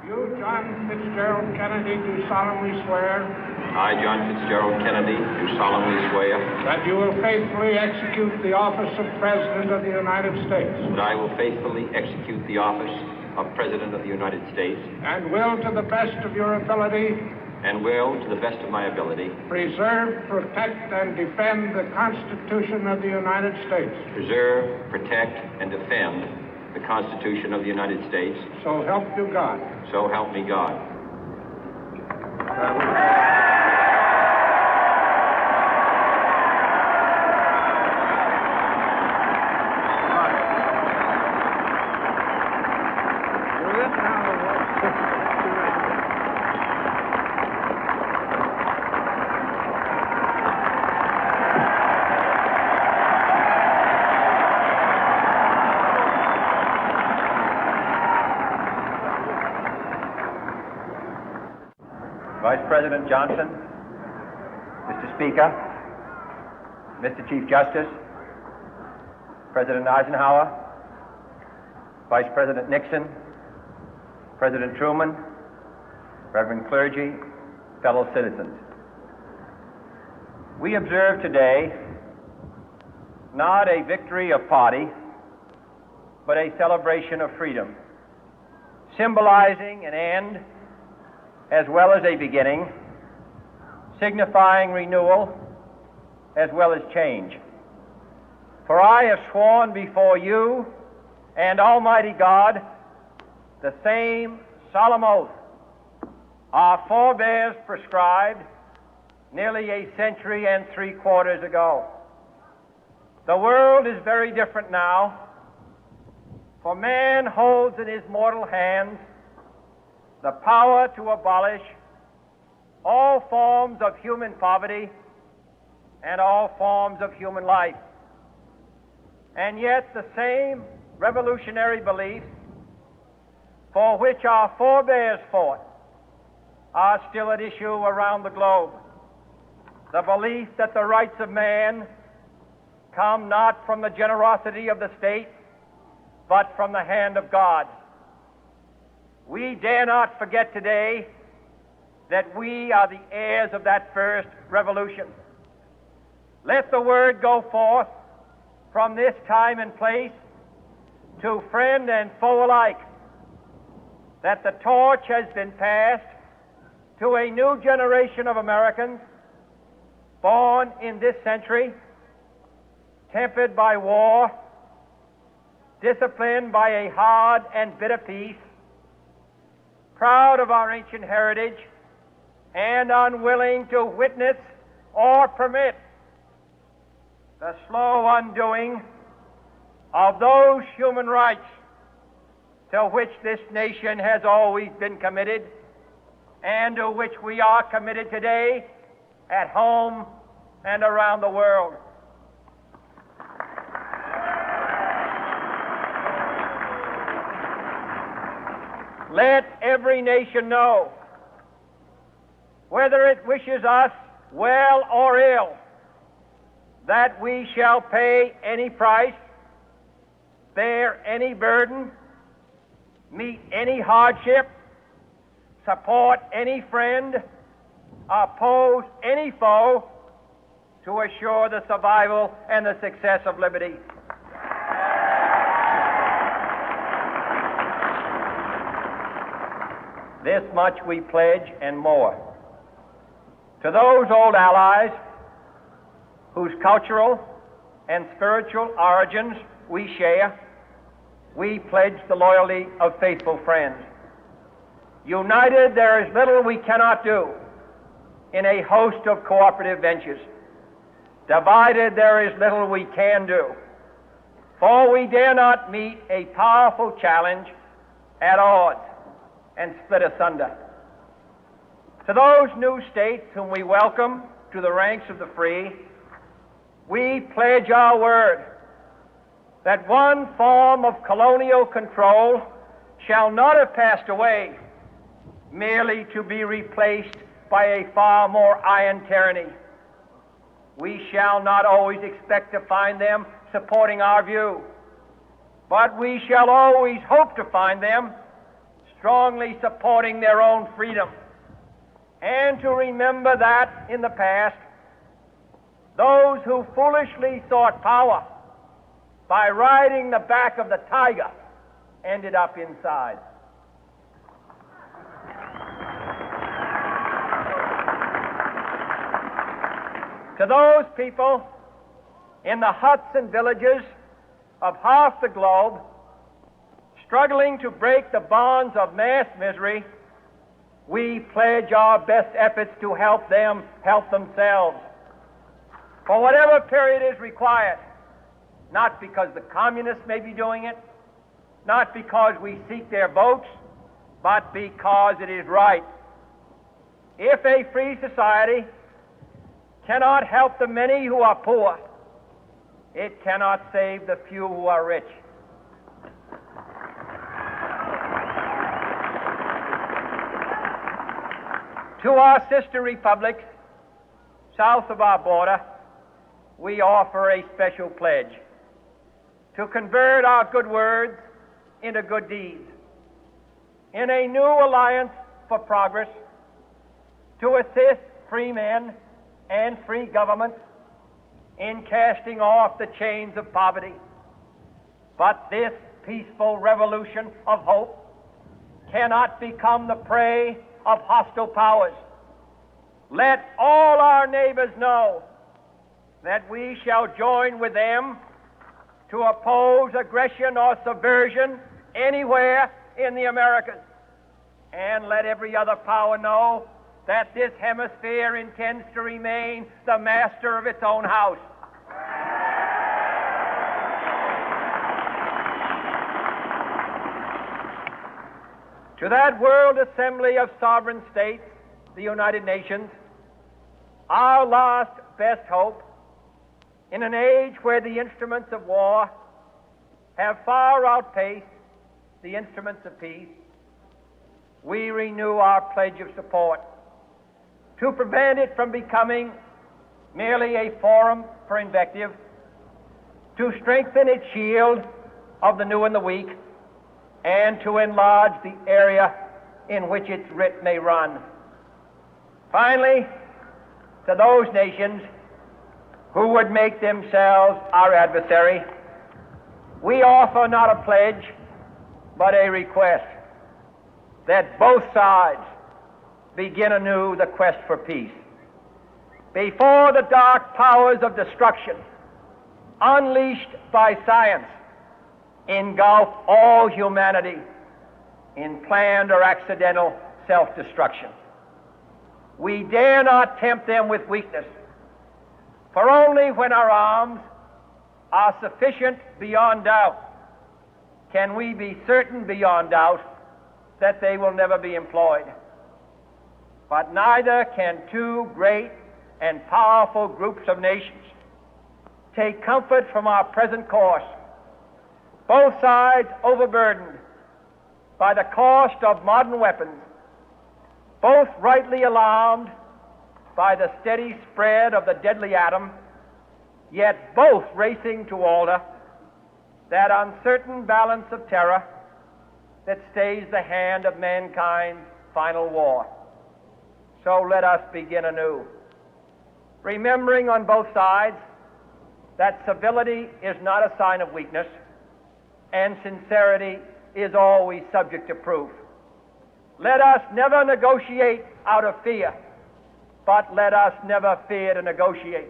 You, John Fitzgerald Kennedy, do solemnly swear. I, John Fitzgerald Kennedy, do solemnly swear. That you will faithfully execute the office of President of the United States. That I will faithfully execute the office of President of the United States. And will, to the best of your ability. And will, to the best of my ability. Preserve, protect, and defend the Constitution of the United States. Preserve, protect, and defend the Constitution of the United States. So help you God. So help me God. Vice President Johnson, Mr. Speaker, Mr. Chief Justice, President Eisenhower, Vice President Nixon, President Truman, Reverend clergy, fellow citizens. We observe today not a victory of party, but a celebration of freedom, symbolizing an end as well as a beginning, signifying renewal as well as change. For I have sworn before you and Almighty God the same solemn oath our forebears prescribed nearly a century and 3/4 ago. The world is very different now, for man holds in his mortal hands the power to abolish all forms of human poverty and all forms of human life. And yet the same revolutionary beliefs for which our forebears fought are still at issue around the globe. The belief that the rights of man come not from the generosity of the state, but from the hand of God. We dare not forget today that we are the heirs of that first revolution. Let the word go forth from this time and place to friend and foe alike that the torch has been passed to a new generation of Americans born in this century, tempered by war, disciplined by a hard and bitter peace, proud of our ancient heritage, and unwilling to witness or permit the slow undoing of those human rights to which this nation has always been committed and to which we are committed today at home and around the world. Let every nation know, whether it wishes us well or ill, that we shall pay any price, bear any burden, meet any hardship, support any friend, oppose any foe to assure the survival and the success of liberty. This much we pledge and more. To those old allies whose cultural and spiritual origins we share, we pledge the loyalty of faithful friends. United, there is little we cannot do in a host of cooperative ventures. Divided, there is little we can do, for we dare not meet a powerful challenge at odds and split asunder. To those new states whom we welcome to the ranks of the free, we pledge our word that one form of colonial control shall not have passed away, merely to be replaced by a far more iron tyranny. We shall not always expect to find them supporting our view, but we shall always hope to find them strongly supporting their own freedom, and to remember that in the past, those who foolishly sought power by riding the back of the tiger ended up inside. To those people in the huts and villages of half the globe struggling to break the bonds of mass misery, we pledge our best efforts to help them help themselves for whatever period is required, not because the communists may be doing it, not because we seek their votes, but because it is right. If a free society cannot help the many who are poor, it cannot save the few who are rich. To our sister republics south of our border, we offer a special pledge to convert our good words into good deeds, in a new alliance for progress, to assist free men and free governments in casting off the chains of poverty. But this peaceful revolution of hope cannot become the prey of hostile powers. Let all our neighbors know that we shall join with them to oppose aggression or subversion anywhere in the Americas. And let every other power know that this hemisphere intends to remain the master of its own house. To that World Assembly of Sovereign States, the United Nations, our last best hope, in an age where the instruments of war have far outpaced the instruments of peace, we renew our pledge of support to prevent it from becoming merely a forum for invective, to strengthen its shield of the new and the weak, and to enlarge the area in which its writ may run. Finally, to those nations who would make themselves our adversary, we offer not a pledge, but a request that both sides begin anew the quest for peace. Before the dark powers of destruction, unleashed by science, engulf all humanity in planned or accidental self-destruction, we dare not tempt them with weakness, for only when our arms are sufficient beyond doubt can we be certain beyond doubt that they will never be employed. But neither can two great and powerful groups of nations take comfort from our present course, both sides overburdened by the cost of modern weapons, both rightly alarmed by the steady spread of the deadly atom, yet both racing to alter that uncertain balance of terror that stays the hand of mankind's final war. So let us begin anew, remembering on both sides that civility is not a sign of weakness, and sincerity is always subject to proof. Let us never negotiate out of fear, but let us never fear to negotiate.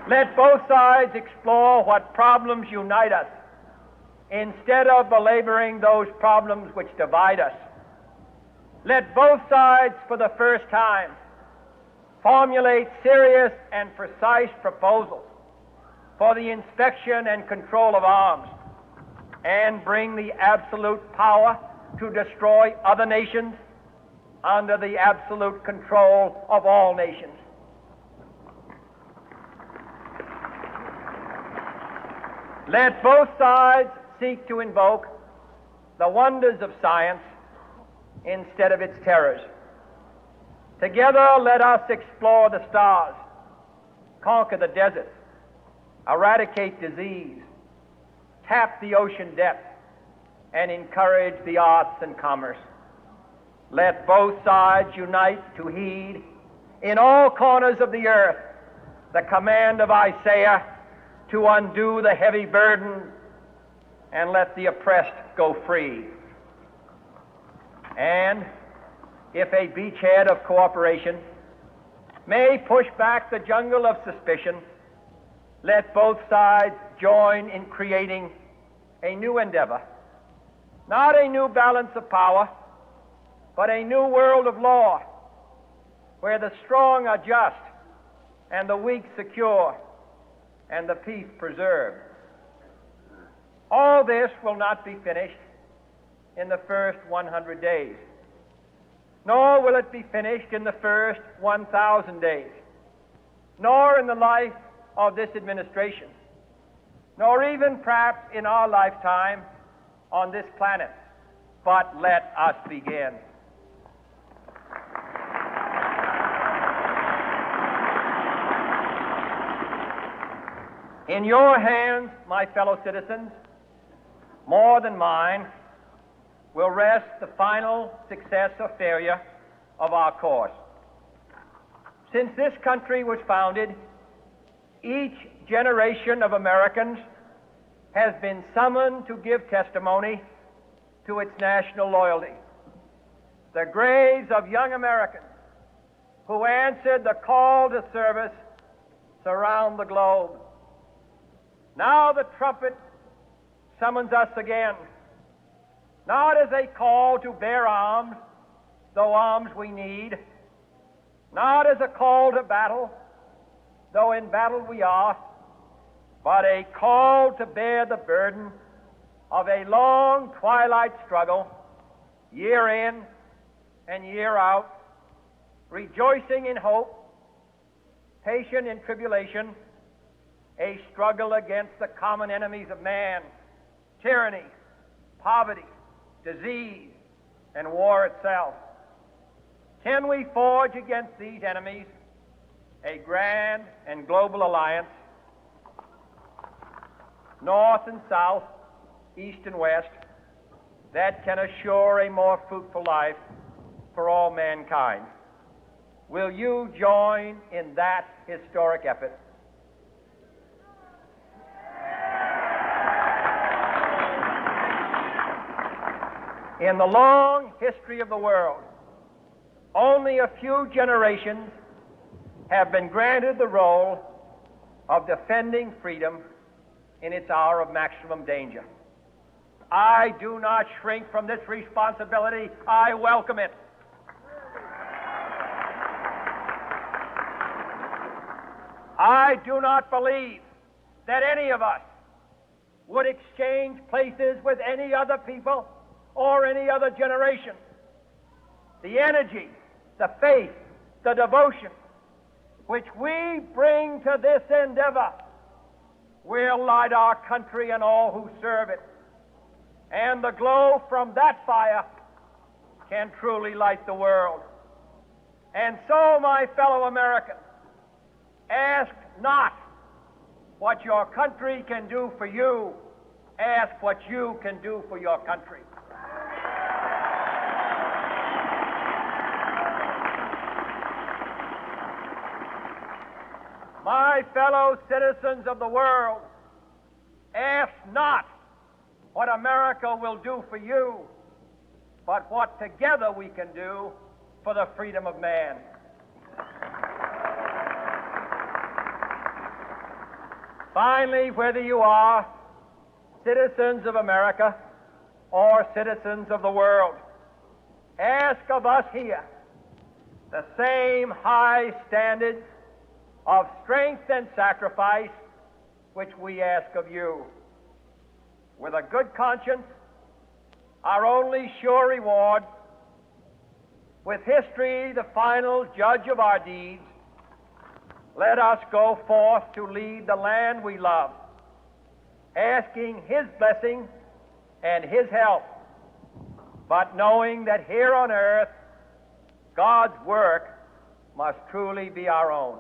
Let both sides explore what problems unite us, instead of belaboring those problems which divide us. Let both sides, for the first time, formulate serious and precise proposals for the inspection and control of arms, and bring the absolute power to destroy other nations under the absolute control of all nations. Let both sides seek to invoke the wonders of science instead of its terrors. Together let us explore the stars, conquer the deserts, eradicate disease, tap the ocean depth, and encourage the arts and commerce. Let both sides unite to heed in all corners of the earth the command of Isaiah to undo the heavy burden and let the oppressed go free. And if a beachhead of cooperation may push back the jungle of suspicion, let both sides join in creating a new endeavor, not a new balance of power, but a new world of law, where the strong are just and the weak secure and the peace preserved. All this will not be finished in the first 100 days, nor will it be finished in the first 1,000 days, nor in the life of this administration, nor even perhaps in our lifetime on this planet. But let us begin. In your hands, my fellow citizens, more than mine, will rest the final success or failure of our course. Since this country was founded, each generation of Americans has been summoned to give testimony to its national loyalty. The graves of young Americans who answered the call to service surround the globe. Now the trumpet summons us again, not as a call to bear arms, though arms we need, not as a call to battle, though in battle we are, but a call to bear the burden of a long twilight struggle, year in and year out, rejoicing in hope, patient in tribulation, a struggle against the common enemies of man, tyranny, poverty, disease, and war itself. Can we forge against these enemies a grand and global alliance, north and south, east and west, that can assure a more fruitful life for all mankind? Will you join in that historic effort? In the long history of the world, only a few generations have been granted the role of defending freedom in its hour of maximum danger. I do not shrink from this responsibility. I welcome it. I do not believe that any of us would exchange places with any other people or any other generation. The energy, the faith, the devotion which we bring to this endeavor will light our country and all who serve it. And the glow from that fire can truly light the world. And so, my fellow Americans, ask not what your country can do for you, ask what you can do for your country. My fellow citizens of the world, ask not what America will do for you, but what together we can do for the freedom of man. Finally, whether you are citizens of America or citizens of the world, ask of us here the same high standards of strength and sacrifice which we ask of you. With a good conscience, our only sure reward, with history the final judge of our deeds, let us go forth to lead the land we love, asking His blessing and His help, but knowing that here on earth, God's work must truly be our own.